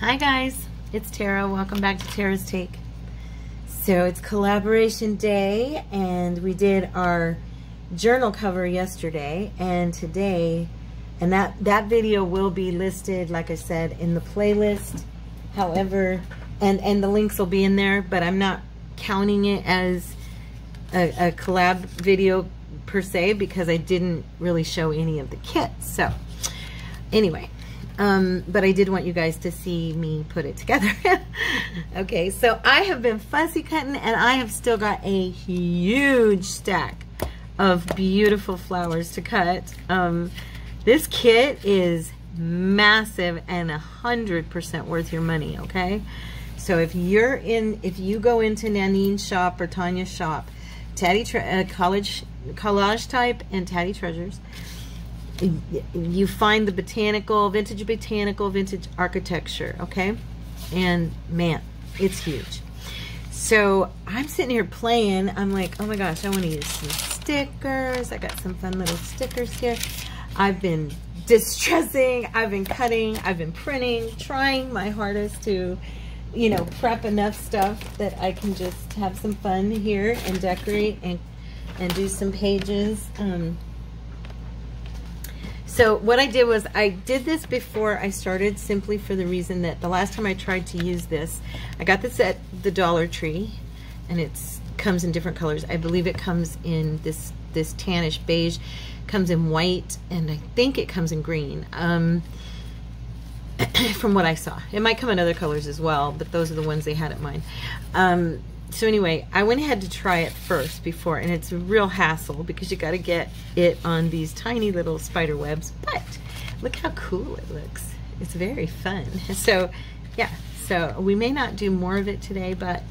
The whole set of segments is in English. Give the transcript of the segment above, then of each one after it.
Hi guys, it's Tara. Welcome back to Tara's Take. So it's collaboration day and we did our journal cover yesterday and today, and that video will be listed, like I said, in the playlist. However, and the links will be in there, but I'm not counting it as a collab video per se because I didn't really show any of the kits. So anyway, but I did want you guys to see me put it together. Okay, so I have been fussy cutting and I have still got a huge stack of beautiful flowers to cut. This kit is massive and 100% worth your money, okay? So if you go into Nanine's shop or Tanya's shop, Tatty Collage type and Tatty Treasures, you find the vintage architecture, okay? And man, it's huge. So I'm sitting here playing. I'm like, oh my gosh, I want to use some stickers. I got some fun little stickers here. I've been distressing, I've been cutting, I've been printing, trying my hardest to, you know, prep enough stuff that I can just have some fun here and decorate and do some pages. So what I did was I did this before I started, simply for the reason that the last time I tried to use this, I got this at the Dollar Tree and it comes in different colors. I believe it comes in this tannish beige, comes in white, and I think it comes in green. From what I saw. It might come in other colors as well, but those are the ones they had at mine. So anyway, I went ahead to try it first before, and it's a real hassle because you got to get it on these tiny little spider webs, but look how cool it looks. It's very fun. So yeah, so we may not do more of it today, but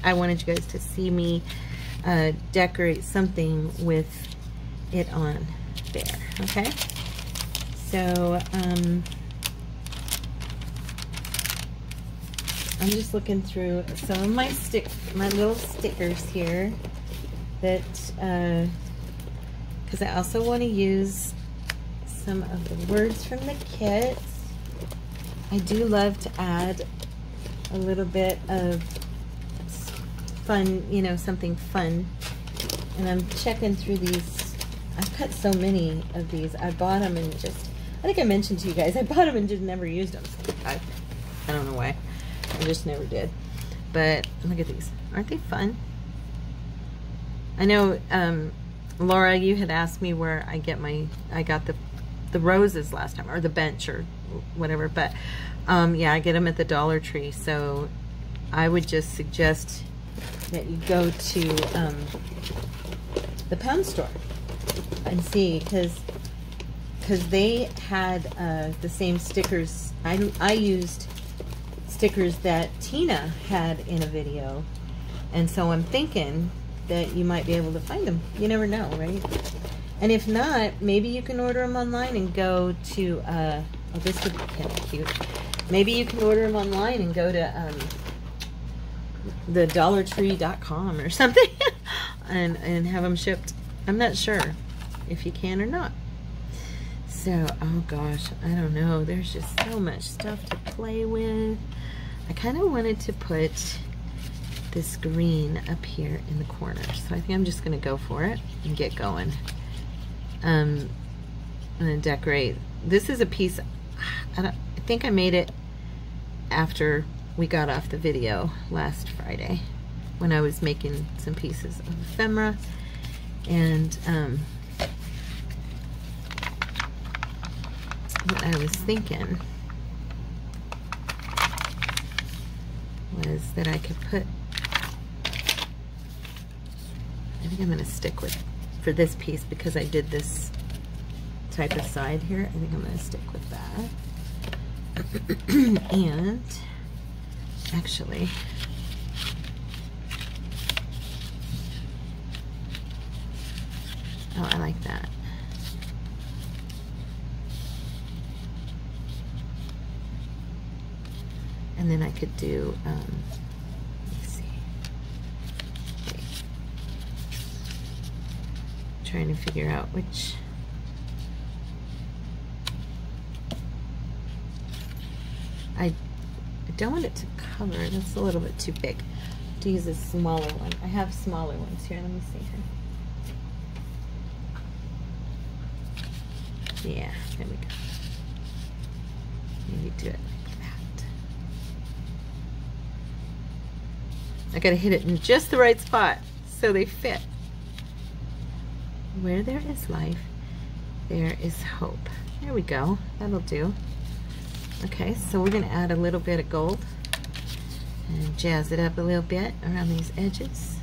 I wanted you guys to see me decorate something with it on there, okay? So I'm just looking through some of my little stickers here that, because I also want to use some of the words from the kits. I do love to add a little bit of fun, you know, something fun. And I'm checking through these. I've cut so many of these. I bought them and I think I mentioned to you guys, I bought them and just never used them. So I don't know why. I just never did. But look at these. Aren't they fun? I know, Laura, you had asked me where I got the roses last time, or the bench or whatever, but yeah, I get them at the Dollar Tree. So I would just suggest that you go to the pound store and see, because they had the same stickers. I used stickers that Tina had in a video, and so I'm thinking that you might be able to find them. You never know, right? And if not, maybe you can order them online and go to oh, this would be kind of cute. Maybe you can order them online and go to the dollartree.com or something and have them shipped. I'm not sure if you can or not. So, oh gosh, I don't know. There's just so much stuff to play with. I kind of wanted to put this green up here in the corner. So I think I'm just going to go for it and get going. I'm going to decorate. This is a piece, I think I made it after we got off the video last Friday when I was making some pieces of ephemera. And what I was thinking was that I could put, I think I'm going to stick with, for this piece, because I did this type of side here, I think I'm going to stick with that. And actually, oh, I like that. And then I could do, let's see. Wait. Trying to figure out which. don't want it to cover. That's a little bit too big. To use a smaller one. I have smaller ones here. Let me see here. Yeah, there we go. Maybe do it like that. I gotta hit it in just the right spot so they fit. Where there is life, there is hope. There we go. That'll do. Okay, so we're gonna add a little bit of gold and jazz it up a little bit around these edges.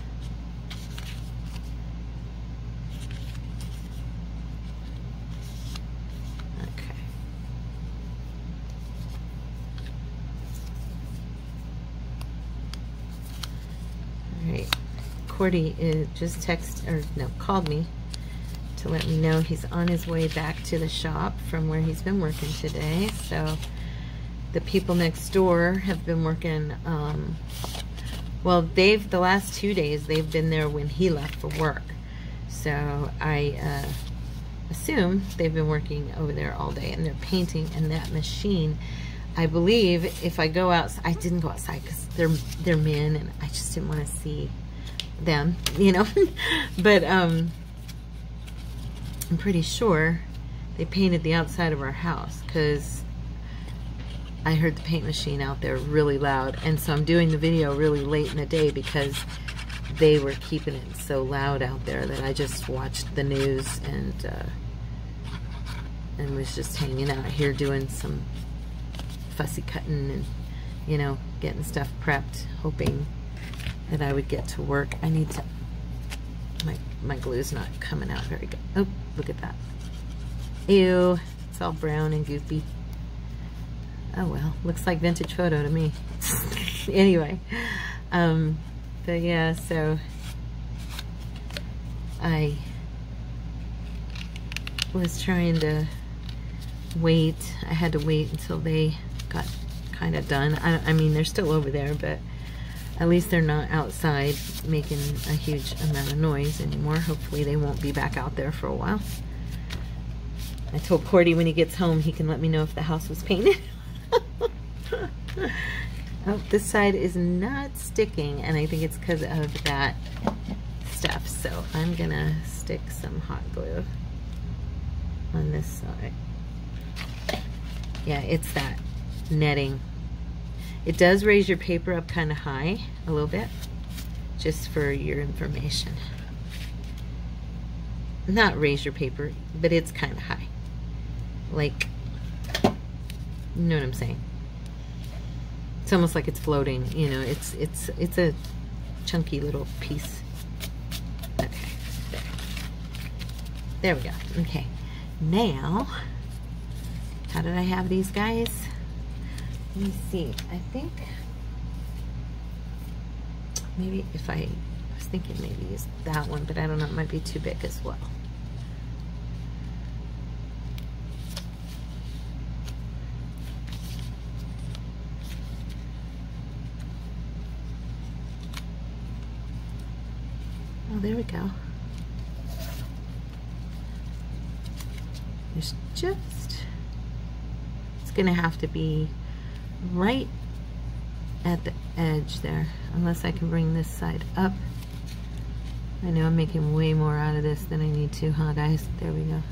Okay. All right. Cordy just called me to let me know he's on his way back to the shop from where he's been working today. So the people next door have been working, well, the last 2 days, they've been there when he left for work. So I assume they've been working over there all day, and they're painting, and that machine, I believe, if I go outside, I didn't go outside because they're men, and I just didn't want to see them, you know. But I'm pretty sure they painted the outside of our house, because I heard the paint machine out there really loud, and so I'm doing the video really late in the day because they were keeping it so loud out there that I just watched the news and was just hanging out here doing some fussy cutting and, you know, getting stuff prepped, hoping that I would get to work. I need to, my glue's not coming out very good. Oh, look at that. Ew, it's all brown and goopy. Oh well, looks like vintage photo to me. Anyway, but yeah, so I was trying to wait. I had to wait until they got kind of done. I mean, they're still over there, but at least they're not outside making a huge amount of noise anymore. Hopefully they won't be back out there for a while. I told Cordy when he gets home he can let me know if the house was painted. Oh, this side is not sticking, and I think it's because of that stuff. So I'm gonna stick some hot glue on this side. Yeah, it's that netting. It does raise your paper up kind of high a little bit, just for your information. Not raise your paper, but it's kind of high. Like, you know what I'm saying? It's almost like it's floating, you know, it's a chunky little piece. Okay, there we go. Okay, now, how did I have these guys? Let me see, I think maybe if I was thinking maybe use that one, but I don't know, it might be too big as well. Oh, there we go. There's just, it's gonna have to be right at the edge there, unless I can bring this side up. I know I'm making way more out of this than I need to, huh guys? There we go.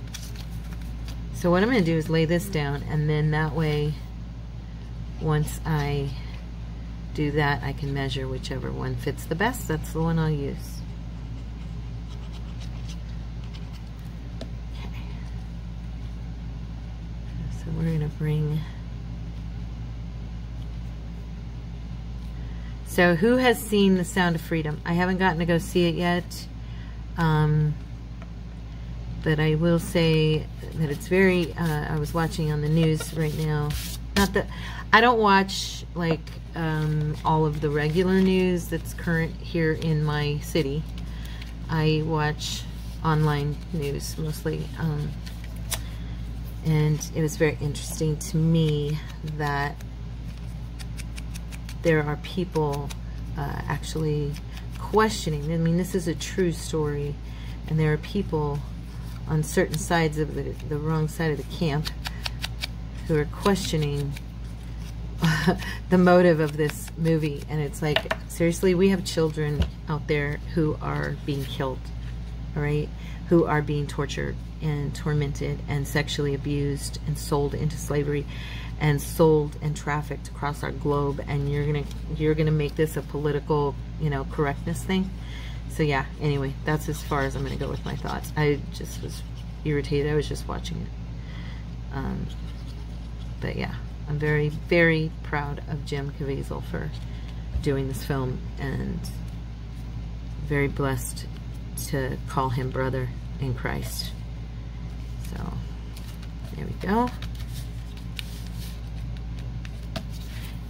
So what I'm gonna do is lay this down, and then that way, once I do that, I can measure whichever one fits the best. That's the one I'll use. We're gonna bring, so who has seen The Sound of Freedom? I haven't gotten to go see it yet, but I will say that it's very, I was watching on the news right now, not that, I don't watch like all of the regular news that's current here in my city. I watch online news mostly. And it was very interesting to me that there are people actually questioning. I mean, this is a true story, and there are people on certain sides of the wrong side of the camp who are questioning the motive of this movie. And it's like, seriously, we have children out there who are being killed, all right? Who are being tortured and tormented and sexually abused and sold into slavery and sold and trafficked across our globe. And you're gonna make this a political, you know, correctness thing. So yeah, anyway, that's as far as I'm gonna go with my thoughts. I just was irritated. I was just watching it. But yeah, I'm very, very proud of Jim Caviezel for doing this film, and very blessed to call him brother in Christ. So there we go.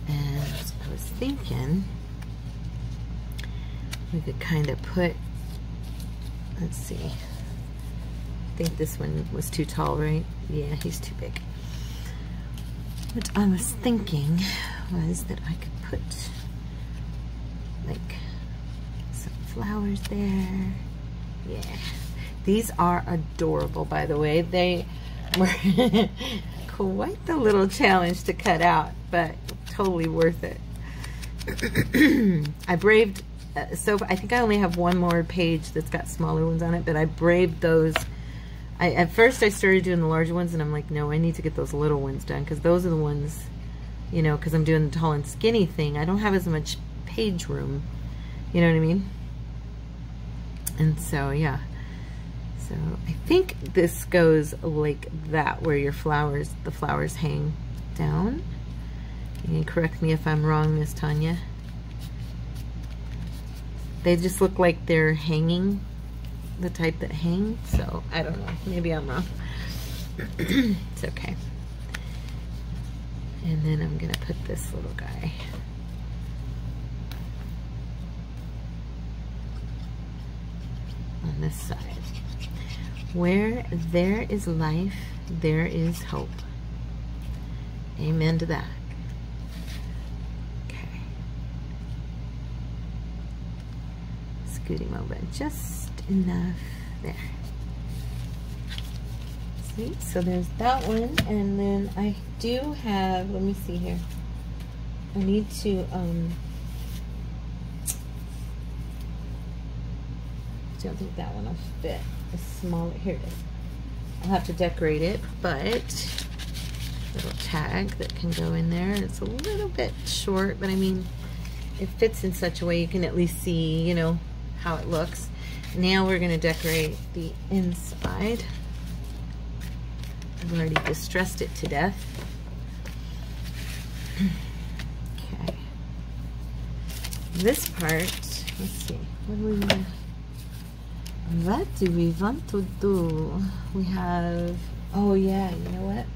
And I was thinking we could kind of put, let's see, I think this one was too tall, right? Yeah, he's too big. What I was thinking was that I could put like some flowers there. Yeah, these are adorable, by the way. They were quite the little challenge to cut out, but totally worth it. I braved, so I think I only have one more page that's got smaller ones on it, but I braved those. At first I started doing the larger ones, and I'm like, no, I need to get those little ones done, because those are the ones, you know, because I'm doing the tall and skinny thing. I don't have as much page room, you know what I mean? And so, yeah. So I think this goes like that, where your flowers, the flowers hang down. You can correct me if I'm wrong, Miss Tanya. They just look like they're hanging, the type that hang, so I don't know, maybe I'm wrong. It's okay. And then I'm gonna put this little guy on this side. Where there is life, there is hope. Amen to that. Okay. Scoot him over just enough there. See, so there's that one, and then I do have, let me see here, I need to I don't think that one will fit. It's smaller. Here it is. I'll have to decorate it, but little tag that can go in there. It's a little bit short, but I mean, it fits in such a way you can at least see, you know, how it looks. Now we're going to decorate the inside. I've already distressed it to death. Okay. This part, let's see. What do we want to do? We have, oh yeah, you know what?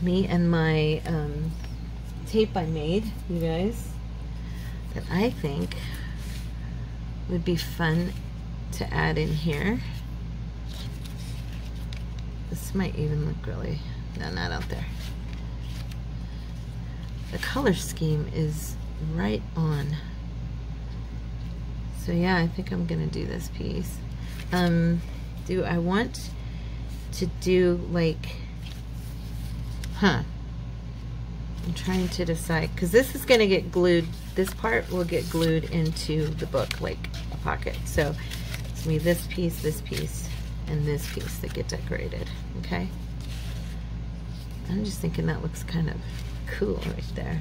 Me and my tape I made, you guys, that I think would be fun to add in here. This might even look really, no, not out there. The color scheme is right on. So yeah, I think I'm gonna do this piece. Do I want to do like, I'm trying to decide, because this is gonna get glued, this part will get glued into the book like a pocket. So it's me this piece, and this piece that get decorated, okay? I'm just thinking that looks kind of cool right there.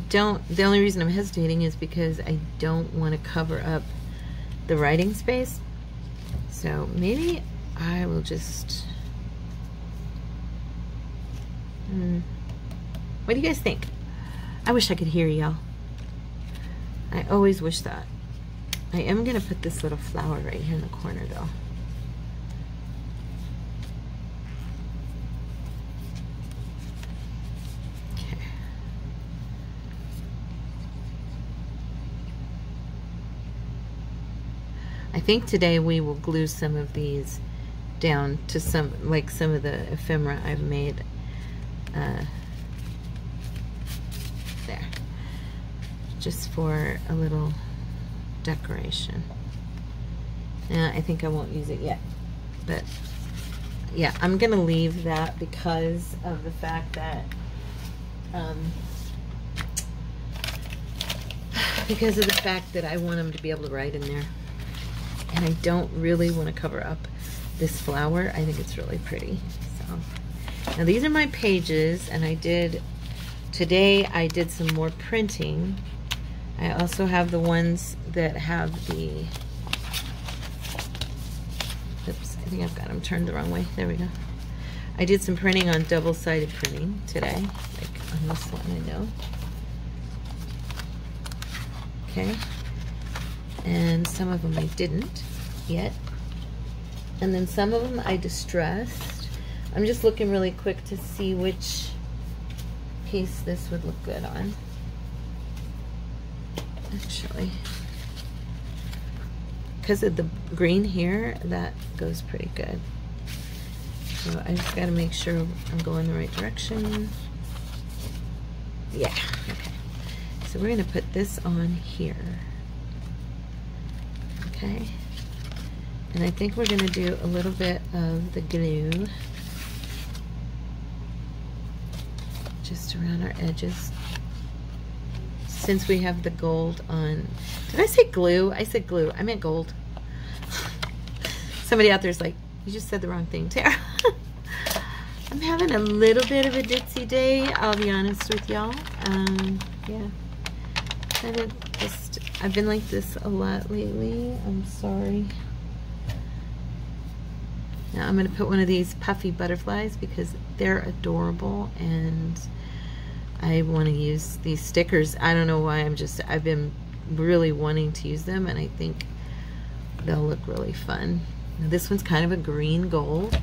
The only reason I'm hesitating is because I don't want to cover up the writing space. So maybe I will just, what do you guys think? I wish I could hear y'all. I always wish that. I am going to put this little flower right here in the corner though. I think today we will glue some of these down to some, like some of the ephemera I've made there, just for a little decoration. I think I won't use it yet. But yeah, I'm gonna leave that because of the fact that I want them to be able to write in there, and I don't really want to cover up this flower. I think it's really pretty. So now these are my pages, and today I did some more printing. I also have the ones that have the, oops, I think I've got them turned the wrong way. There we go. I did some printing on double-sided printing today, like on this one, I know. Okay. And some of them I didn't yet. And then some of them I distressed. I'm just looking really quick to see which piece this would look good on. Actually, because of the green here, that goes pretty good. So I just got to make sure I'm going the right direction. Yeah, okay. So we're going to put this on here. Okay. And I think we're going to do a little bit of the glue just around our edges, since we have the gold on. Did I say glue? I said glue. I meant gold. Somebody out there's like, you just said the wrong thing, Tara. I'm having a little bit of a ditzy day, I'll be honest with y'all. Yeah. I've been like this a lot lately. I'm sorry. Now I'm going to put one of these puffy butterflies because they're adorable, and I want to use these stickers. I don't know why, I've been really wanting to use them, and I think they'll look really fun. Now this one's kind of a green gold,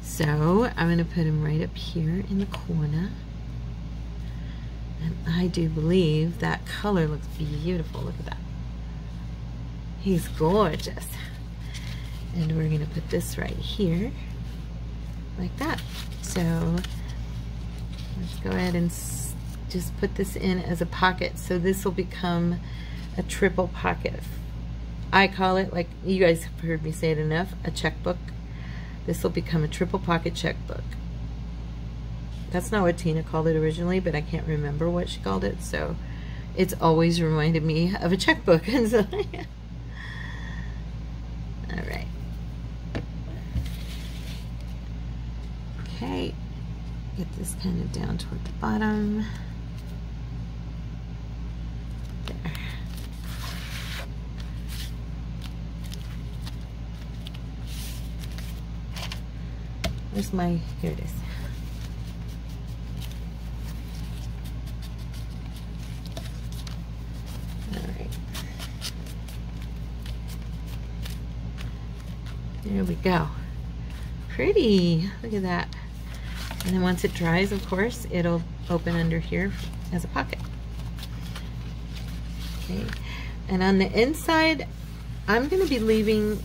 so I'm going to put him right up here in the corner. And I do believe that color looks beautiful. Look at that. He's gorgeous. And we're going to put this right here, like that. So let's go ahead and just put this in as a pocket. So this will become a triple pocket. I call it, like you guys have heard me say it enough, a checkbook. This will become a triple pocket checkbook. That's not what Tina called it originally, but I can't remember what she called it, so it's always reminded me of a checkbook. And so, all right. Okay, get this kind of down toward the bottom. There. Where's my, here it is. All right. There we go. Pretty, look at that. And then once it dries, of course, it'll open under here as a pocket. Okay, and on the inside, I'm going to be leaving,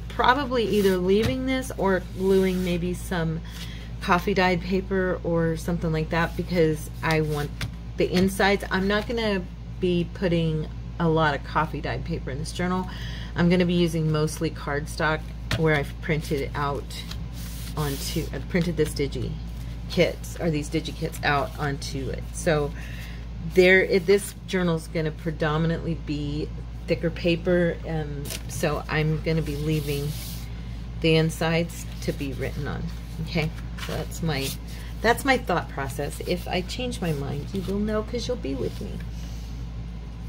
probably either leaving this or gluing maybe some coffee dyed paper or something like that, because I want the insides. I'm not going to be putting a lot of coffee dyed paper in this journal. I'm going to be using mostly cardstock, where I've printed out onto, I've printed this digi kits, or these digi kits out onto it. So this journal is going to predominantly be thicker paper, so I'm going to be leaving the insides to be written on. Okay, so that's my thought process. If I change my mind, you will know, because you'll be with me.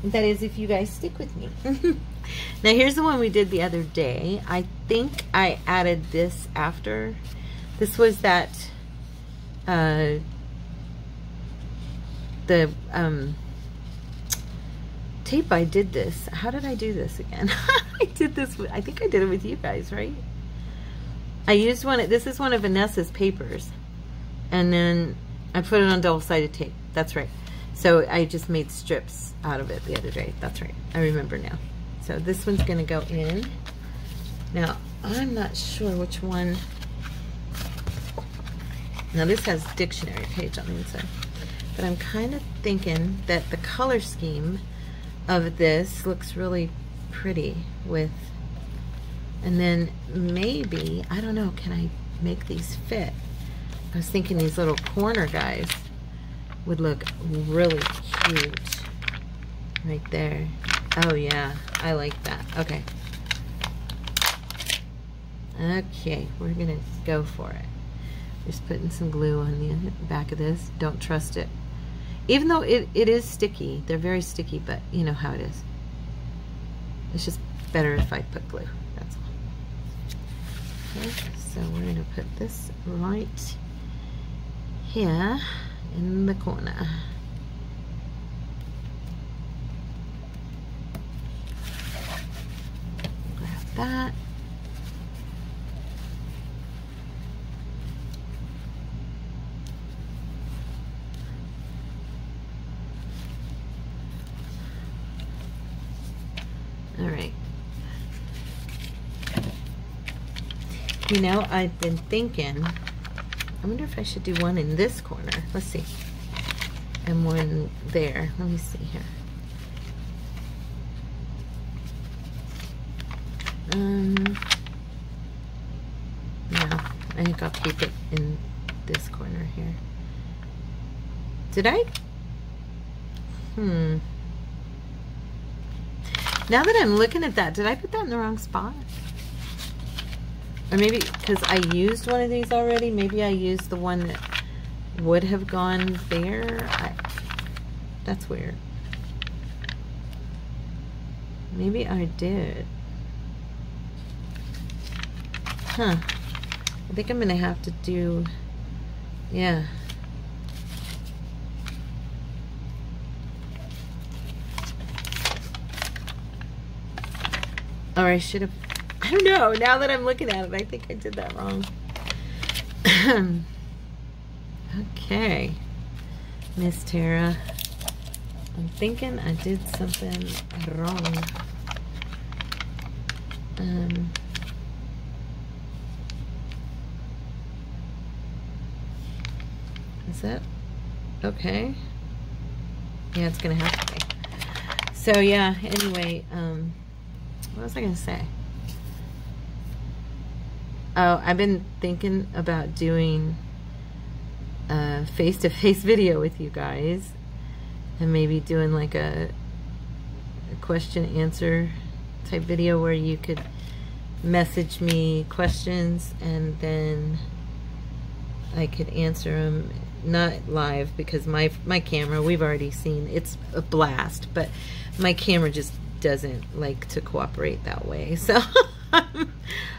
That is, if you guys stick with me. Now here's the one we did the other day. I think I added this after. This was that the tape I did this. How did I do this again? I did this with, I think I did it with you guys, right? I used this is one of Vanessa's papers, and then I put it on double-sided tape. That's right. So I just made strips out of it the other day. That's right. I remember now. So this one's going to go in. Now, I'm not sure which one. Now this has dictionary page on the inside, but I'm kind of thinking that the color scheme of this looks really pretty with, And then maybe, I don't know, can I make these fit? I was thinking these little corner guys would look really cute right there. Oh yeah, I like that. Okay. Okay, we're gonna go for it. Just putting some glue on the back of this. Don't trust it. Even though it is sticky, they're very sticky, but you know how it is. It's just better if I put glue, that's all. Okay, so we're gonna put this right here in the corner. Grab that. All right. You know, I've been thinking, I wonder if I should do one in this corner. Let's see. And one there. Let me see here. No, I think I'll keep it in this corner here. Did I? Now that I'm looking at that, did I put that in the wrong spot? Or maybe, because I used one of these already, maybe I used the one that would have gone there. That's weird. Maybe I did. Huh. I think I'm going to have to do, yeah. Or I should have, I don't know, now that I'm looking at it, I think I did that wrong. Okay, Miss Tara, I'm thinking I did something wrong. Is that okay? Yeah, it's gonna have to be. So yeah, anyway, what was I gonna say? Oh, I've been thinking about doing a face-to-face video with you guys, and maybe doing like a question answer type video where you could message me questions and then I could answer them, not live because my camera, we've already seen, it's a blast, but my camera just doesn't like to cooperate that way. So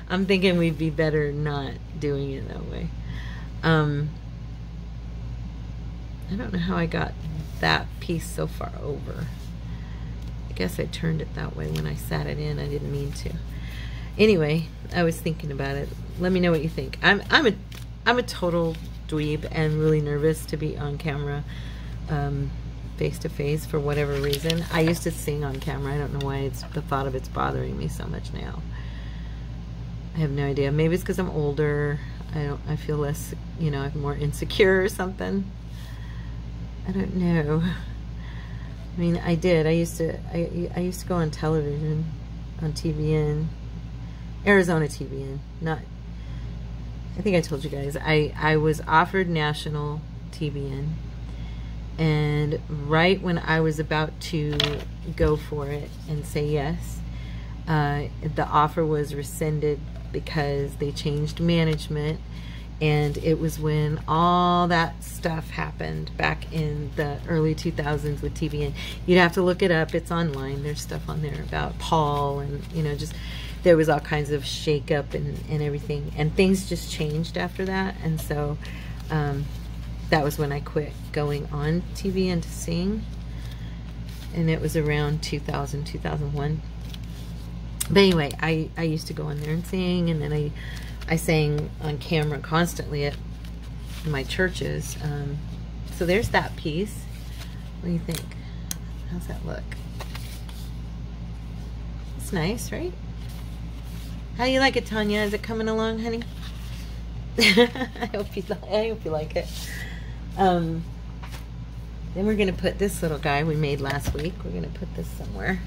I'm thinking we'd be better not doing it that way. I don't know how I got that piece so far over. I guess I turned it that way when I sat it in. I didn't mean to. Anyway, I was thinking about it. Let me know what you think. I'm a total dweeb and really nervous to be on camera face to face for whatever reason. I used to sing on camera. I don't know why the thought of it's bothering me so much now. I have no idea. Maybe it's because I'm older. I feel less, you know, I'm more insecure or something. I don't know. I mean, I used to go on television, on TVN, Arizona TVN. Not, I think I told you guys, I was offered national TVN, and right when I was about to go for it and say yes, the offer was rescinded because they changed management. And it was when all that stuff happened back in the early 2000s with TVN. You'd have to look it up. It's online. There's stuff on there about Paul, and you know, just there was all kinds of shakeup and everything. And things just changed after that. And so that was when I quit going on TVN to sing. And it was around 2000, 2001. But anyway, I used to go on there and sing, and then I sang on camera constantly at my churches. So there's that piece. What do you think? How's that look? It's nice, right? How do you like it, Tanya? Is it coming along, honey? I hope you like it. Then we're gonna put this little guy we made last week. We're gonna put this somewhere.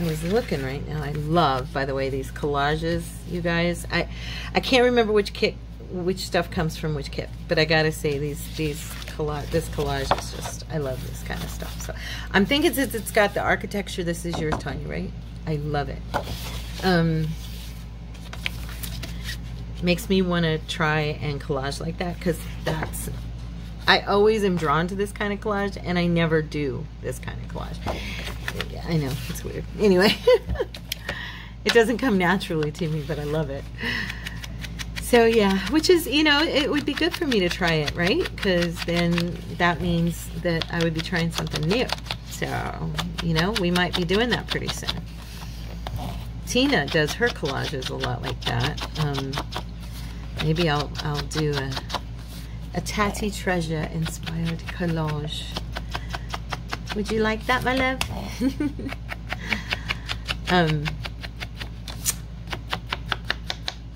I was looking right now. I love, by the way, these collages, you guys. I can't remember which stuff comes from which kit, but I gotta say this collage is just, I love this kind of stuff. So I'm thinking since it's got the architecture, this is yours, Tanya, right? I love it. Makes me want to try and collage like that, because I always am drawn to this kind of collage, and I never do this kind of collage. Yeah, I know, it's weird. Anyway, it doesn't come naturally to me, but I love it. So yeah, which is, you know, it would be good for me to try it, right? Because then that means that I would be trying something new. So, you know, we might be doing that pretty soon. Tina does her collages a lot like that. Maybe I'll do a Tatty Treasure inspired collage. Would you like that, my love?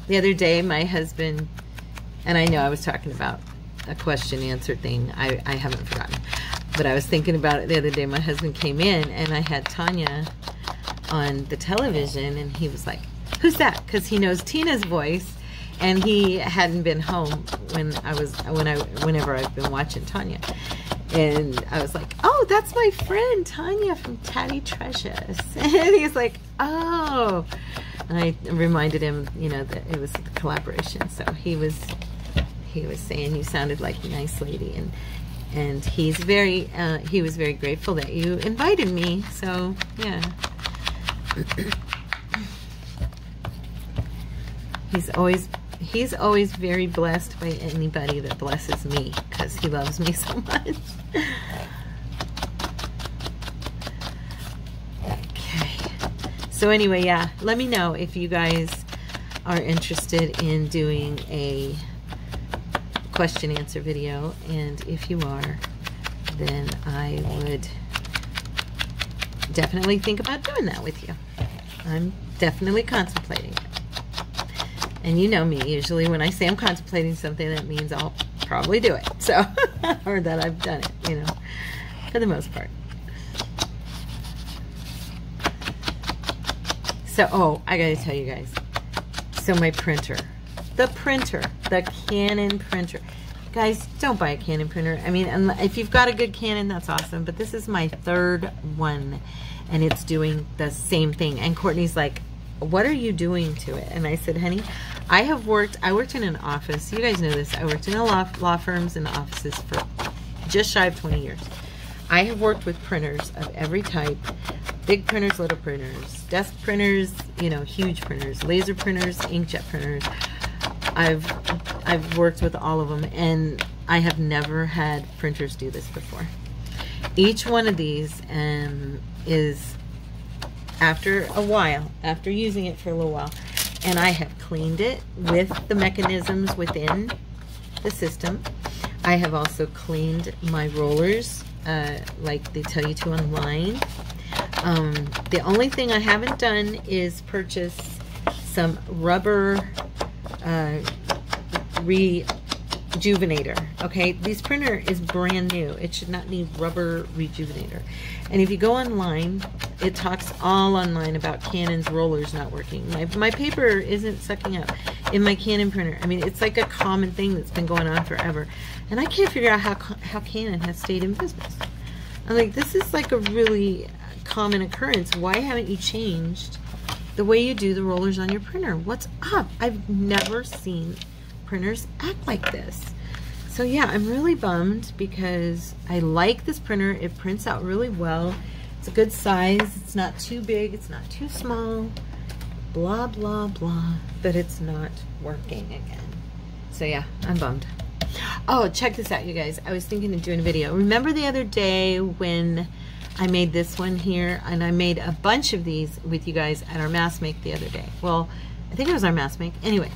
The other day, my husband, and I know I was talking about a question answer thing. I haven't forgotten, but I was thinking about it the other day. My husband came in, and I had Tanya on the television, and he was like, "Who's that?" Because he knows Tina's voice, and he hadn't been home whenever I've been watching Tanya. And I was like, "Oh, that's my friend Tanya from Tatty Treasures." And he's like, "Oh." And I reminded him, you know, that it was a collaboration. So he was saying you sounded like a nice lady, and he was very grateful that you invited me. So yeah. He's always very blessed by anybody that blesses me, because he loves me so much. Okay. So anyway, yeah, let me know if you guys are interested in doing a question answer video, and if you are, then I would definitely think about doing that with you. I'm definitely contemplating it. And you know me, usually when I say I'm contemplating something, that means I'll probably do it. So, or that I've done it, you know, for the most part. So, oh, I gotta tell you guys. So my printer, the Canon printer. Guys, don't buy a Canon printer. I mean, if you've got a good Canon, that's awesome. But this is my third one, and it's doing the same thing. And Courtney's like, "What are you doing to it?" And I said, "Honey, I worked in an office. You guys know this. I worked in a law firms and offices for just shy of 20 years. I have worked with printers of every type, big printers, little printers, desk printers, you know, huge printers, laser printers, inkjet printers. I've worked with all of them, and I have never had printers do this before. Each one of these is, after a while, after using it for a little while, and I have cleaned it with the mechanisms within the system. I have also cleaned my rollers like they tell you to online. The only thing I haven't done is purchase some rubber rejuvenator. Okay, this printer is brand new. It should not need rubber rejuvenator. And if you go online, it talks all online about Canon's rollers not working. My paper isn't sucking up in my Canon printer. I mean, it's like a common thing that's been going on forever, and I can't figure out how Canon has stayed in business. I'm like, this is like a really common occurrence. Why haven't you changed the way you do the rollers on your printer? What's up? I've never seen printers act like this. So yeah, I'm really bummed, because I like this printer. It prints out really well. It's a good size. It's not too big. It's not too small. Blah, blah, blah. But it's not working again. So yeah, I'm bummed. Oh, check this out, you guys. I was thinking of doing a video. Remember the other day when I made this one here, and I made a bunch of these with you guys at our mass make the other day. Well, I think it was our mass make. Anyway,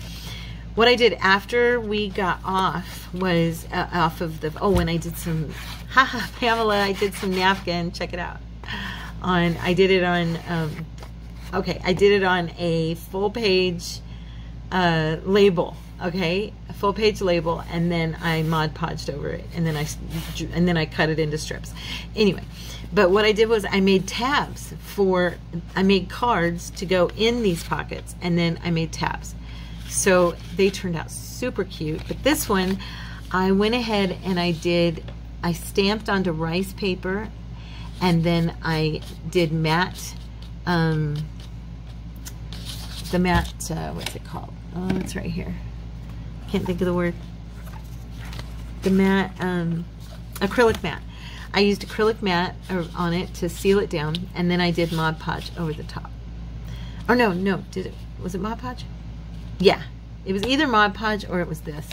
what I did after we got off was off of the, oh, when I did some, haha, Pamela, I did some napkin, check it out. I did it on, okay, I did it on a full page label, okay, a full page label, and then I Mod Podged over it, and then I cut it into strips. Anyway, but what I did was I made tabs I made cards to go in these pockets, and then I made tabs. So they turned out super cute. But this one, I went ahead and I stamped onto rice paper, and then I did matte, the matte, what's it called? Oh, it's right here. Can't think of the word. The matte, acrylic matte. I used acrylic matte on it to seal it down, and then I did Mod Podge over the top. Oh no, was it Mod Podge? Yeah, it was either Mod Podge or it was this,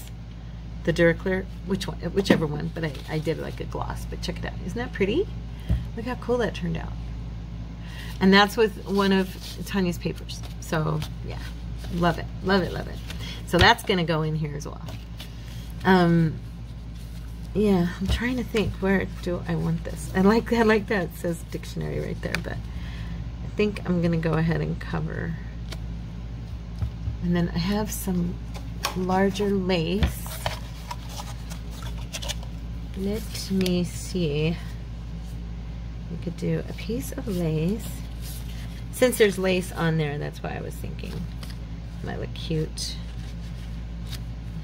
the Duraclear, whichever one, but I did like a gloss, but check it out. Isn't that pretty? Look how cool that turned out. And that's with one of Tanya's papers. So yeah, love it, love it, love it. So that's gonna go in here as well. Yeah, I'm trying to think, where do I want this? I like that it says dictionary right there, but I think I'm gonna go ahead and cover. And then I have some larger lace. Let me see. We could do a piece of lace. Since there's lace on there, that's why I was thinking it might look cute.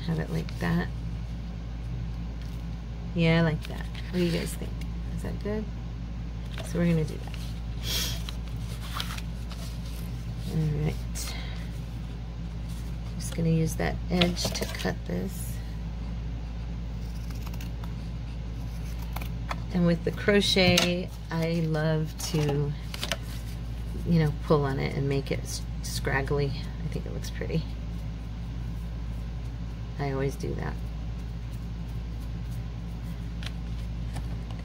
Have it like that. Yeah, I like that. What do you guys think? Is that good? So we're gonna do that. All right. Just gonna use that edge to cut this. And with the crochet, I love to, you know, pull on it and make it scraggly. I think it looks pretty. I always do that.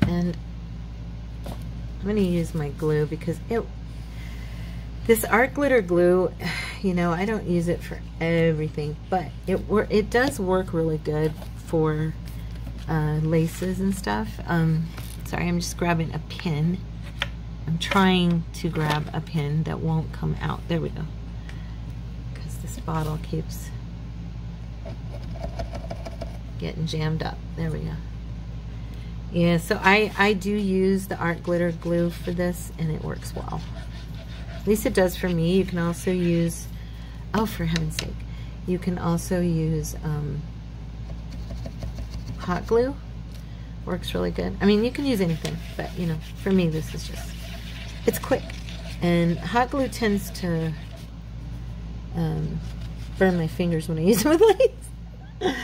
And I'm going to use my glue because this art glitter glue, you know, I don't use it for everything, but it does work really good for laces and stuff. Sorry, I'm just grabbing a pin. I'm trying to grab a pin that won't come out. There we go. Because this bottle keeps getting jammed up. There we go. Yeah, so I do use the art glitter glue for this, and it works well. At least it does for me. You can also use, oh, for heaven's sake, you can also use hot glue. Works really good. I mean, you can use anything, but you know, for me, this is just, it's quick. And hot glue tends to burn my fingers when I use it with lace.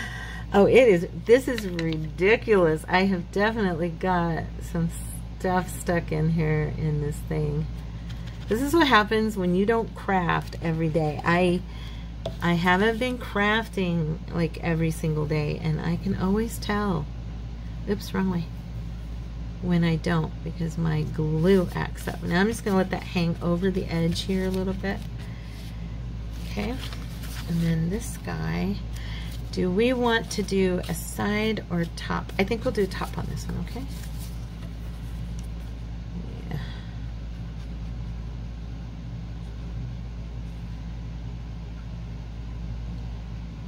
Oh, this is ridiculous. I have definitely got some stuff stuck in here in this thing. This is what happens when you don't craft every day. I haven't been crafting like every single day, and I can always tell, oops, wrong way, when I don't, because my glue acts up. Now I'm just gonna let that hang over the edge here a little bit. Okay, and then this guy, do we want to do a side or top? I think we'll do top on this one, okay? Yeah.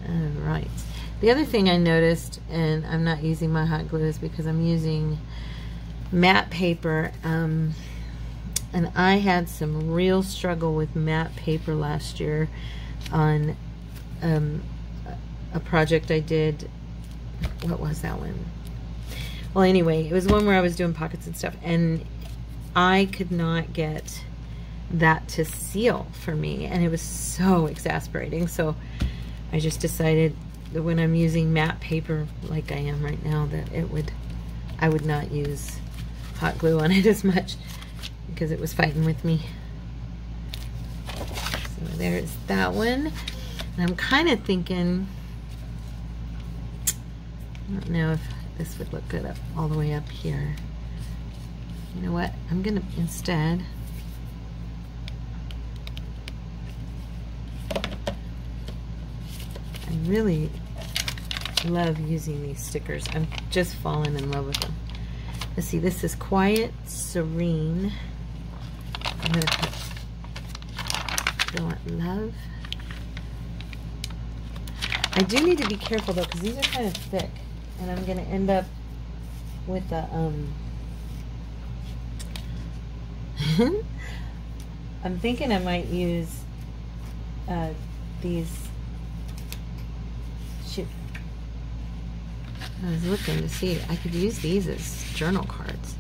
All right. The other thing I noticed, and I'm not using my hot glue, is because I'm using matte paper, and I had some real struggle with matte paper last year on a project I did. What was that one? Well, anyway, it was one where I was doing pockets and stuff, and I could not get that to seal for me, and it was so exasperating. So I just decided that when I'm using matte paper like I am right now, that I would not use hot glue on it as much, because it was fighting with me. So there's that one. And I'm kind of thinking, I don't know if this would look good up all the way up here. You know what? I'm gonna instead, I really love using these stickers. I'm just falling in love with them. Let's see, this is Quiet Serene. I'm gonna put Don't Love. I do need to be careful though, because these are kind of thick, and I'm going to end up with a, I'm thinking I might use these, shoot, I was looking to see, I could use these as journal cards.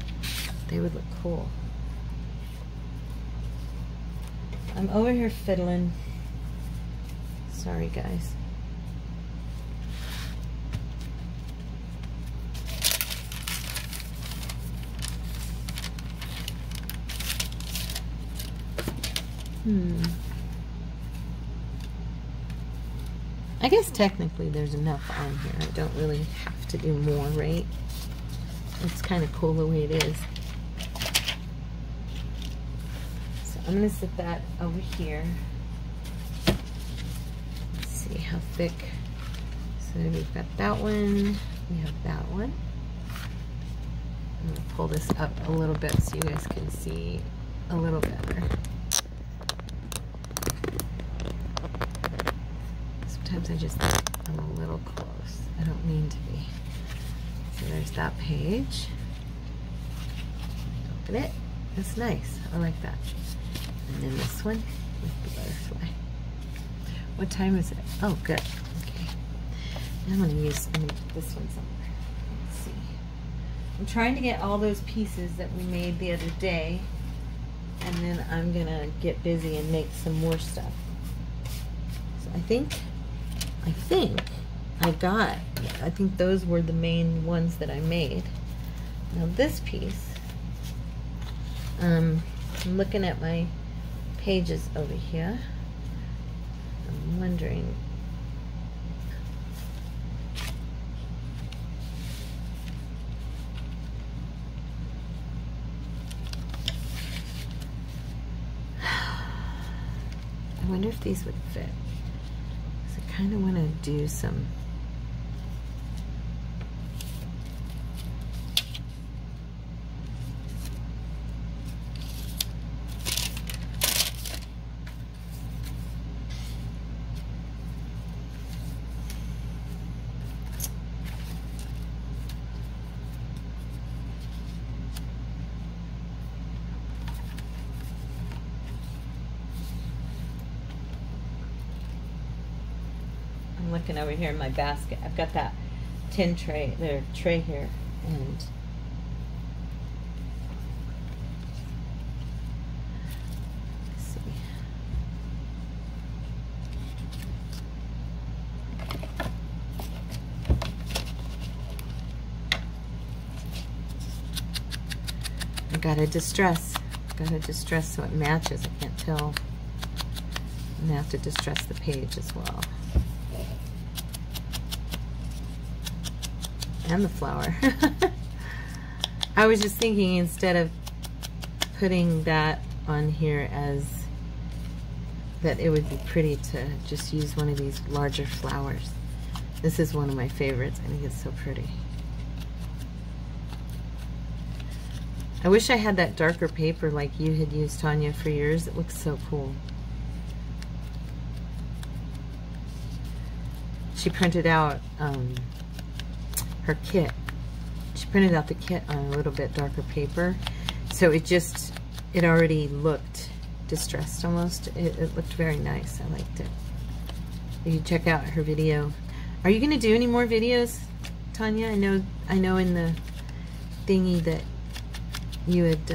They would look cool. I'm over here fiddling. Sorry, guys. I guess technically there's enough on here. I don't really have to do more, right? It's kind of cool the way it is. So I'm going to set that over here. Let's see how thick. So we've got that one. We have that one. I'm going to pull this up a little bit so you guys can see a little better. Sometimes I just think I'm a little close. I don't mean to be. So there's that page. Open it. That's nice. I like that. And then this one with the butterfly. What time is it? Oh, good. Okay. I'm going to use this one somewhere. Let's see. I'm trying to get all those pieces that we made the other day, and then I'm going to get busy and make some more stuff. So I think those were the main ones that I made. Now this piece, I'm looking at my pages over here. I'm wondering, I wonder if these would fit. I kind of want to do some looking over here in my basket. I've got that tin tray, their tray here, and let's see. I gotta distress so it matches. I can't tell. I'm gonna have to distress the page as well. And the flower. I was just thinking, instead of putting that on here, as that it would be pretty to just use one of these larger flowers. This is one of my favorites. I think it's so pretty. I wish I had that darker paper like you had used, Tanya, for yours. It looks so cool. She printed out her kit. She printed out the kit on a little bit darker paper, so it already looked distressed almost. It looked very nice. I liked it. You can check out her video. Are you going to do any more videos, Tanya? I know in the thingy that you had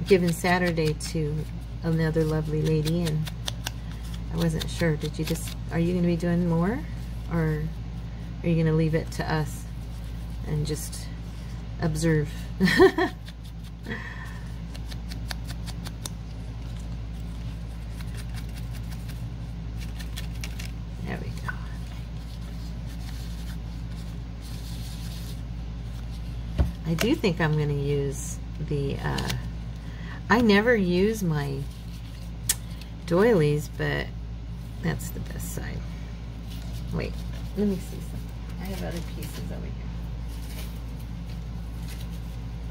given Saturday to another lovely lady, and I wasn't sure. Are you going to be doing more? Or are you going to leave it to us and just observe? There we go. I do think I'm going to use the, I never use my doilies, but that's the best side. Wait, let me see something. I have other pieces over here.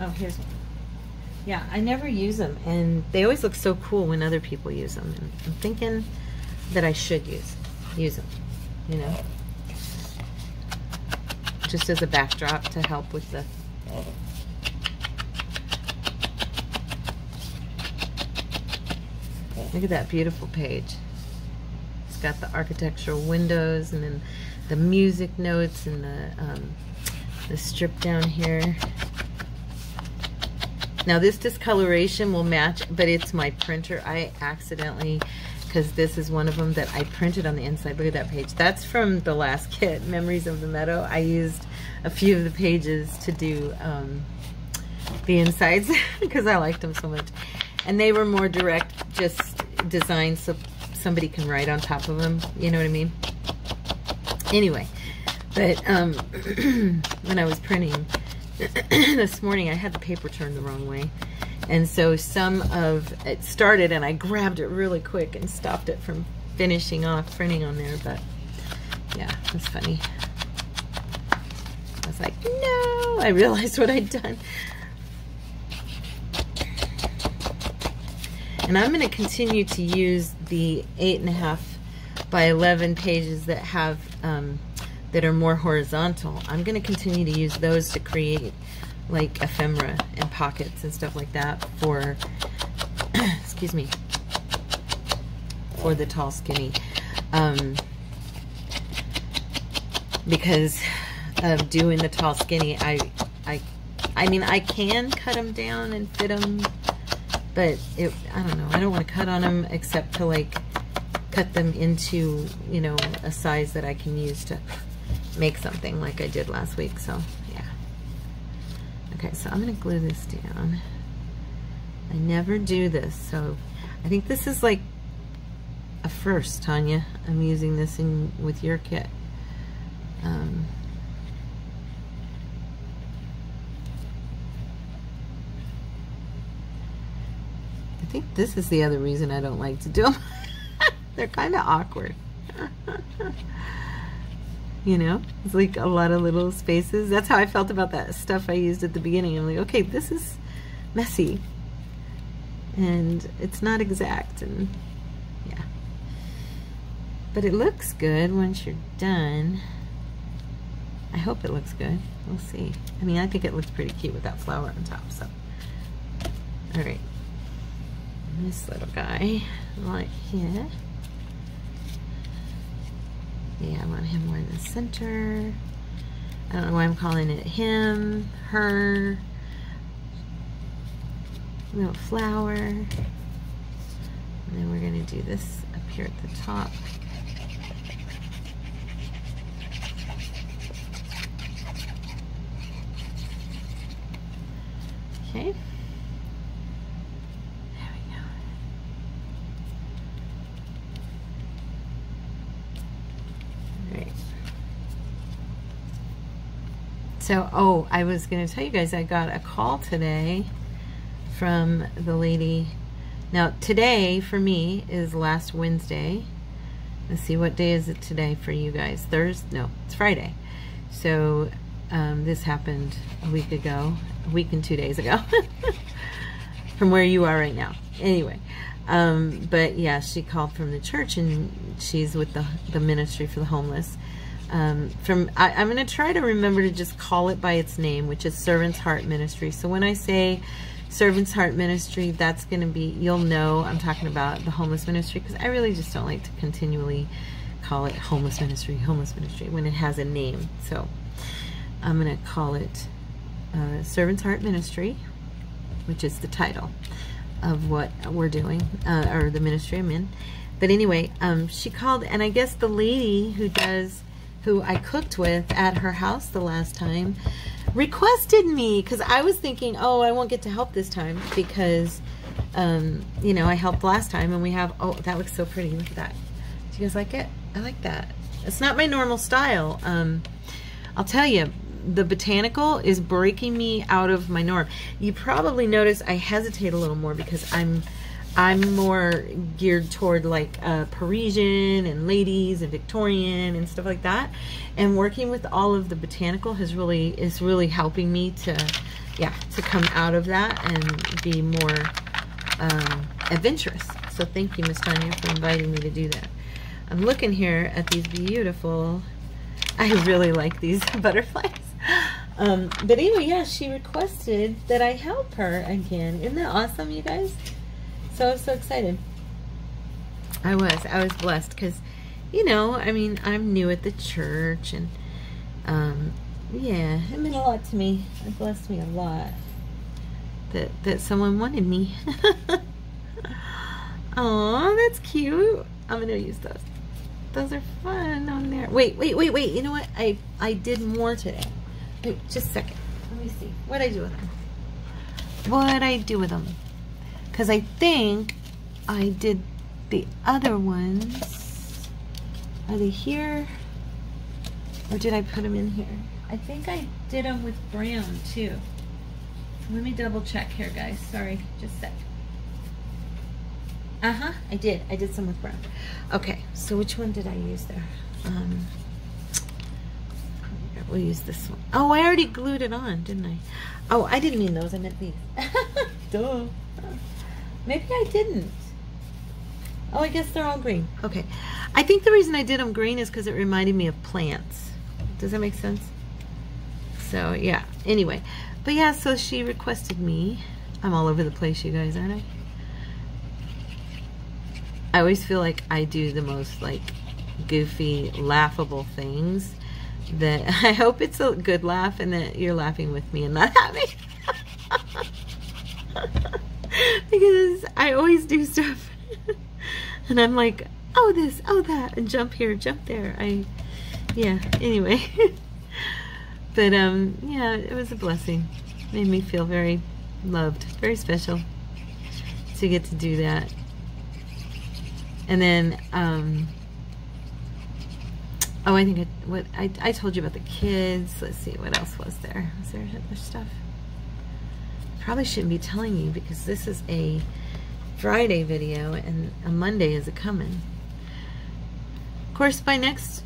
Oh, here's one. Yeah, I never use them, and they always look so cool when other people use them. And I'm thinking that I should use them, you know, just as a backdrop to help with the look at that beautiful page. It's got the architectural windows and then the music notes and the strip down here. Now this discoloration will match, but it's my printer. I accidentally, because this is one of them that I printed on the inside. Look at that page. That's from the last kit, Memories of the Meadow. I used a few of the pages to do the insides because I liked them so much. And they were more direct, just designed so somebody can write on top of them. You know what I mean? Anyway, but when I was printing this morning, I had the paper turned the wrong way. And so some of it started and I grabbed it really quick and stopped it from finishing off printing on there. But yeah, that's funny. I was like, no, I realized what I'd done. And I'm going to continue to use the 8.5 by 11 pages that have that are more horizontal. I'm going to continue to use those to create like ephemera and pockets and stuff like that for excuse me, for the tall skinny, because of doing the tall skinny. I mean, I can cut them down and fit them, but I don't know, I don't want to cut on them except to like cut them into, you know, a size that I can use to make something like I did last week. So yeah. Okay, so I'm gonna glue this down. I never do this, so I think this is like a first, Tanya. I'm using this with your kit. I think this is the other reason I don't like to do them. They're kind of awkward. You know, it's like a lot of little spaces. That's how I felt about that stuff I used at the beginning. I'm like, okay, this is messy and it's not exact, and yeah, but it looks good once you're done. I hope it looks good. We'll see. I mean, I think it looks pretty cute with that flower on top. So all right, this little guy right here. Yeah, I want him more in the center. I don't know why I'm calling it him, her, little flower. And then we're gonna do this up here at the top. Okay. So, oh, I was going to tell you guys I got a call today from the lady. Now, today for me is last Wednesday. Let's see, what day is it today for you guys? Thursday? No, it's Friday. So, this happened a week ago, a week and 2 days ago, from where you are right now. Anyway, but yeah, she called from the church and she's with the ministry for the homeless. I'm going to try to remember to just call it by its name, which is Servant's Heart Ministry. So when I say Servant's Heart Ministry, that's going to be, you'll know I'm talking about the homeless ministry, because I really just don't like to continually call it homeless ministry when it has a name. So I'm going to call it Servant's Heart Ministry, which is the title of what we're doing, or the ministry I'm in. But anyway, she called, and I guess the lady who I cooked with at her house the last time requested me, because I was thinking, oh, I won't get to help this time because you know, I helped last time and we have, oh, that looks so pretty, look at that. Do you guys like it? I like that. It's not my normal style. I'll tell you, the botanical is breaking me out of my norm. You probably notice I hesitate a little more because I'm more geared toward like Parisian and ladies and Victorian and stuff like that. And working with all of the botanical is really helping me to come out of that and be more adventurous. So thank you, Miss Tanya, for inviting me to do that. I'm looking here at these beautiful, I really like these butterflies. But anyway, yeah, she requested that I help her again. Isn't that awesome, you guys? So I was so excited. I was blessed because, you know, I mean, I'm new at the church, and yeah, it meant a lot to me. It blessed me a lot that someone wanted me. Oh, that's cute. I'm gonna use those. Those are fun on there. Wait. You know what? I did more today. Wait, just a second. Let me see. What'd I do with them? What'd I do with them? Because I think I did the other ones. Are they here? Or did I put them in here? I think I did them with brown too. Let me double check here, guys. Sorry, just a sec. I did some with brown. Okay, so which one did I use there? We'll use this one. Oh, I already glued it on, didn't I? Oh, I didn't mean those, I meant these. Duh. Maybe I didn't. Oh, I guess they're all green. Okay. I think the reason I did them green is because it reminded me of plants. Does that make sense? So, yeah. Anyway. But yeah, so she requested me. I'm all over the place, you guys, aren't I? I always feel like I do the most, like, goofy, laughable things. That I hope it's a good laugh and that you're laughing with me and not at me. Because I always do stuff. And I'm like, oh this, oh that, and jump here, jump there. Yeah, anyway. But yeah, it was a blessing. Made me feel very loved, very special to get to do that. And then, oh, I think I told you about the kids. Let's see, what else was there? Was there other stuff? Probably shouldn't be telling you because this is a Friday video and a Monday is a coming. Of course, by next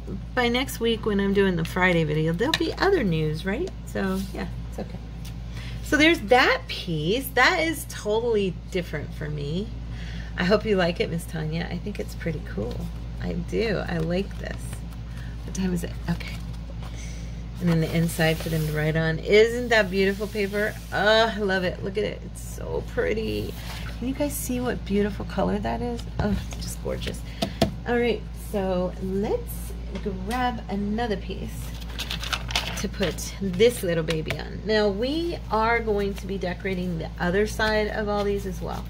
week when I'm doing the Friday video, there'll be other news, right? So yeah, it's okay. So there's that piece. That is totally different for me. I hope you like it, Miss Tanya. I think it's pretty cool. I do. I like this. What time is it? Okay. And then the inside for them to write on. Isn't that beautiful paper? Oh, I love it. Look at it. It's so pretty. Can you guys see what beautiful color that is? Oh, it's just gorgeous. All right, so let's grab another piece to put this little baby on. Now, we are going to be decorating the other side of all these as well.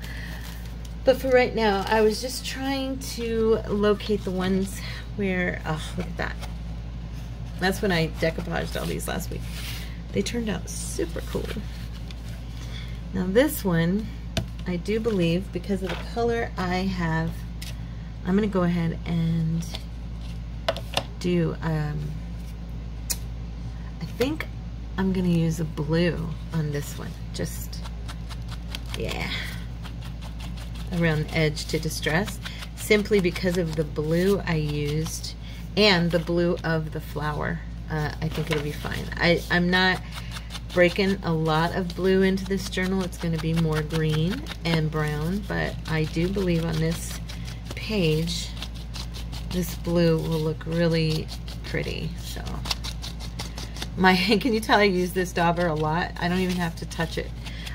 But for right now, I was just trying to locate the ones where, oh, look at that. That's when I decoupaged all these last week. They turned out super cool. Now this one, I do believe, because of the color I have, I'm gonna go ahead and do, I think I'm gonna use a blue on this one. Just, yeah. Around the edge to distress, simply because of the blue I used and the blue of the flower. I think it'll be fine. I'm not breaking a lot of blue into this journal. It's going to be more green and brown, but I do believe on this page this blue will look really pretty. So can you tell I use this dauber a lot? I don't even have to touch it.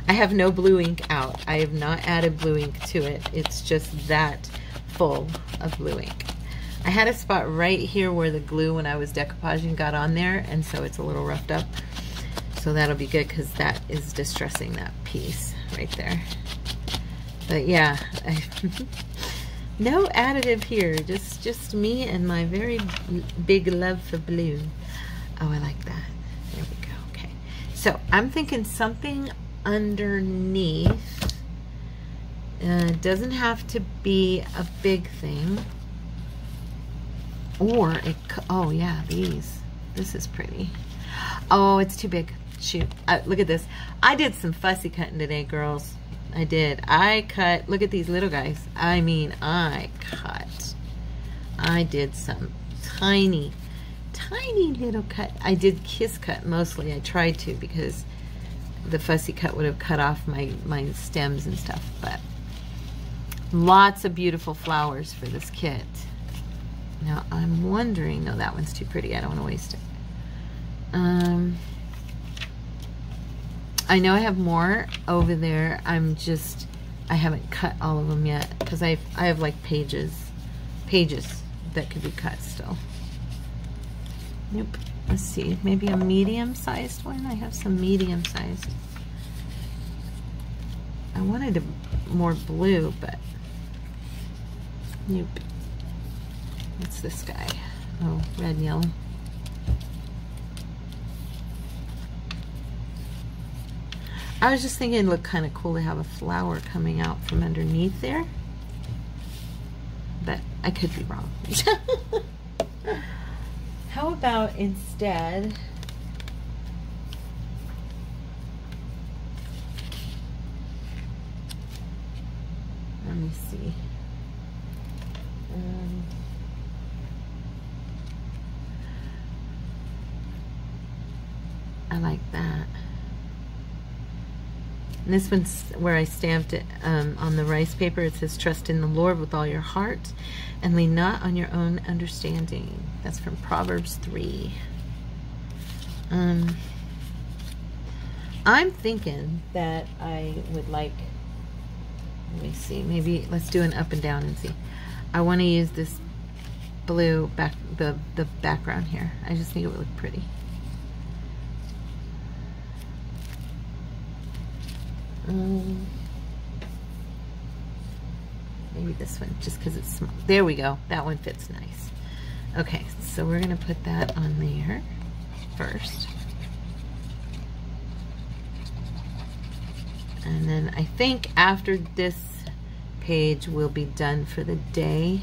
I have no blue ink out. I have not added blue ink to it. It's just that full of blue ink. I had a spot right here where the glue when I was decoupaging got on there, and so it's a little roughed up. So that'll be good because that is distressing that piece right there. But yeah, no additive here. Just me and my very big love for blue. Oh, I like that. There we go. Okay. So I'm thinking something underneath. It doesn't have to be a big thing. Or it, oh yeah, these. This is pretty. Oh, it's too big. Shoot. Look at this. I did some fussy cutting today, girls. I did. I cut, look at these little guys. I mean, I did some tiny little cut. I did kiss cut mostly. I tried to because the fussy cut would have cut off my stems and stuff. But lots of beautiful flowers for this kit. I'm wondering, no, that one's too pretty. I don't want to waste it. I know I have more over there. I haven't cut all of them yet because I have like pages that could be cut still. Nope. Let's see, maybe a medium-sized one. I have some medium-sized. I wanted more blue, but nope. What's this guy? Oh, red and yellow. I was just thinking it'd look kind of cool to have a flower coming out from underneath there, but I could be wrong. How about instead, let me see. I like that. And this one's where I stamped it on the rice paper. It says, trust in the Lord with all your heart and lean not on your own understanding. That's from Proverbs 3. I'm thinking that I would like, let me see, maybe let's do an up and down and see. I want to use this blue the background here. I just think it would look pretty. Maybe this one, just because it's small. There we go. That one fits nice. Okay, so we're going to put that on there first. And then I think after this page we'll be done for the day.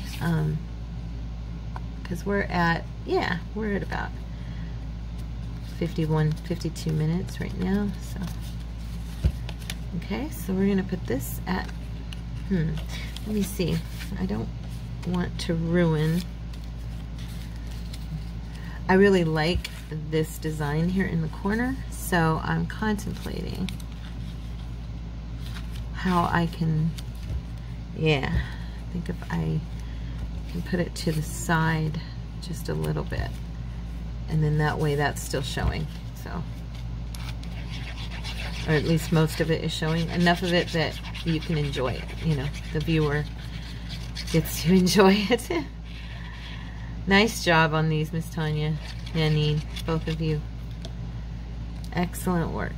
Because we're at about 52 minutes right now. So okay, so we're going to put this at, let me see. I don't want to ruin. I really like this design here in the corner, so I'm contemplating how I can, I think if I can put it to the side just a little bit, and then that way that's still showing, so. Or at least most of it is showing, enough of it that you can enjoy it, you know, the viewer gets to enjoy it. Nice job on these, Miss Tanya, Janine, both of you. Excellent work.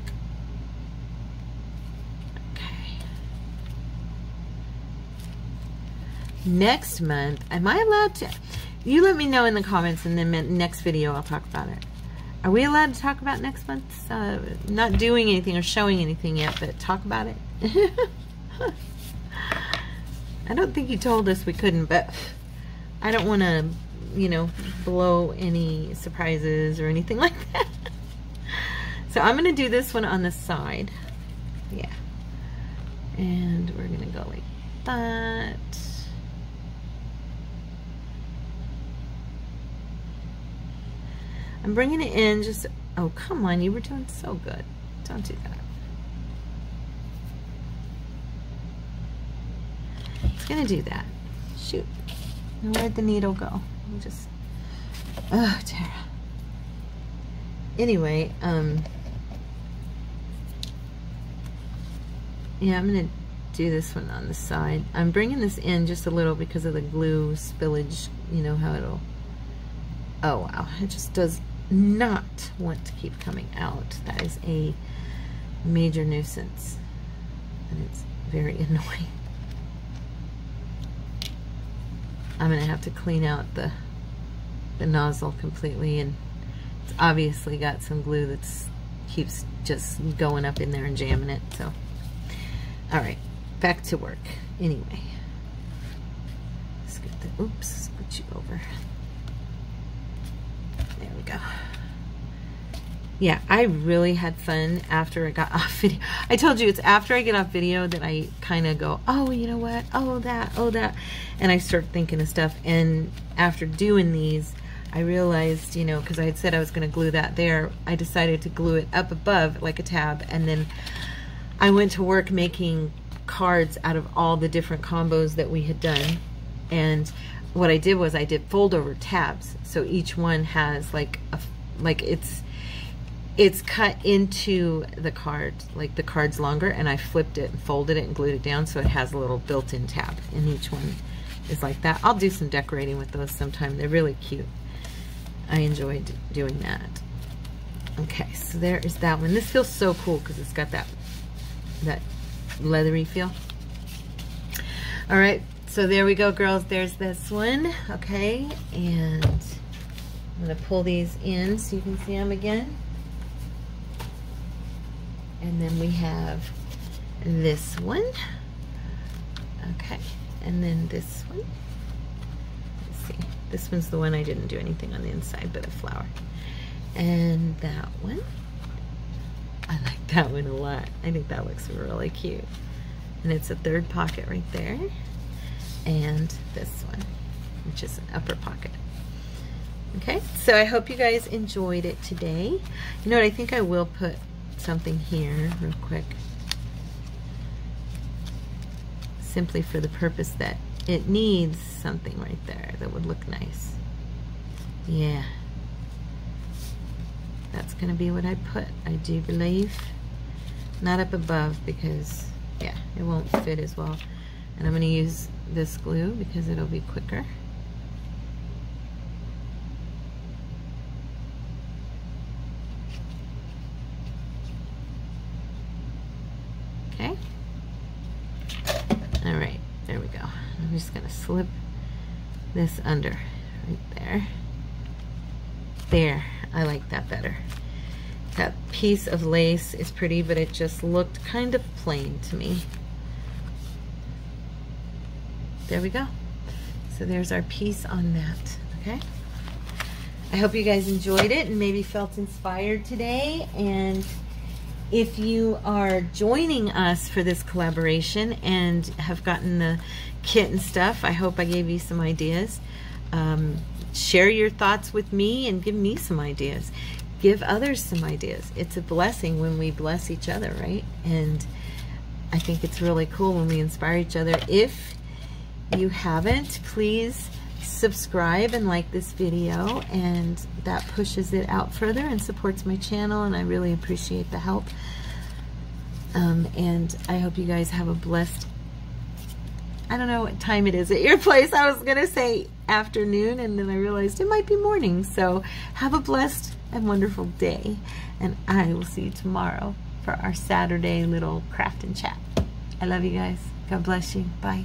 Okay. Next month, am I allowed to? You let me know in the comments, and then next video I'll talk about it. Are we allowed to talk about next month's, not doing anything or showing anything yet, but talk about it? I don't think you told us we couldn't, but I don't want to, you know, blow any surprises or anything like that. So I'm going to do this one on the side. Yeah. And we're going to go like that. I'm bringing it in just, oh, come on, you were doing so good. Don't do that. It's going to do that. Shoot. Now where'd the needle go? Just, oh, Tara. Anyway, yeah, I'm going to do this one on the side. I'm bringing this in just a little because of the glue spillage, you know how it'll, oh wow, it just does not want to keep coming out. That is a major nuisance, and it's very annoying. I'm gonna have to clean out the nozzle completely, and it's obviously got some glue that's keeps just going up in there and jamming it. So all right, back to work. Anyway, let's get the, oops, scoot you over. There we go. Yeah, I really had fun after I got off video. I told you it's after I get off video that I kind of go, oh, you know what? Oh, that, oh, that. And I start thinking of stuff. And after doing these, I realized, you know, because I had said I was going to glue that there, I decided to glue it up above like a tab. And then I went to work making cards out of all the different combos that we had done. And what I did was I did fold over tabs, so each one has like it's cut into the card, like the card's longer, and I flipped it and folded it and glued it down so it has a little built-in tab, and each one is like that. I'll do some decorating with those sometime. They're really cute. I enjoyed doing that. Okay, so there is that one. This feels so cool because it's got that leathery feel. All right, so there we go, girls. There's this one. Okay, and I'm gonna pull these in so you can see them again. And then we have this one. Okay, and then this one. Let's see. This one's the one I didn't do anything on the inside but a flower. And that one. I like that one a lot. I think that looks really cute. And it's a third pocket right there. And this one, which is an upper pocket. Okay, so I hope you guys enjoyed it today. You know what, I think I will put something here real quick. Simply for the purpose that it needs something right there that would look nice. Yeah. That's gonna be what I put, I do believe. Not up above because, yeah, it won't fit as well. And I'm gonna use this glue because it'll be quicker. Okay. All right, there we go. I'm just gonna slip this under right there. There, I like that better. That piece of lace is pretty, but it just looked kind of plain to me. There we go. So there's our piece on that, okay? I hope you guys enjoyed it and maybe felt inspired today. And if you are joining us for this collaboration and have gotten the kit and stuff, I hope I gave you some ideas. Share your thoughts with me and give me some ideas. Give others some ideas. It's a blessing when we bless each other, right? And I think it's really cool when we inspire each other. If you haven't, please subscribe and like this video, and that pushes it out further and supports my channel, and I really appreciate the help. And I hope you guys have a blessed, I don't know what time it is at your place. I was gonna say afternoon, and then I realized it might be morning. So have a blessed and wonderful day, and I will see you tomorrow for our Saturday little craft and chat. I love you guys. God bless you. Bye.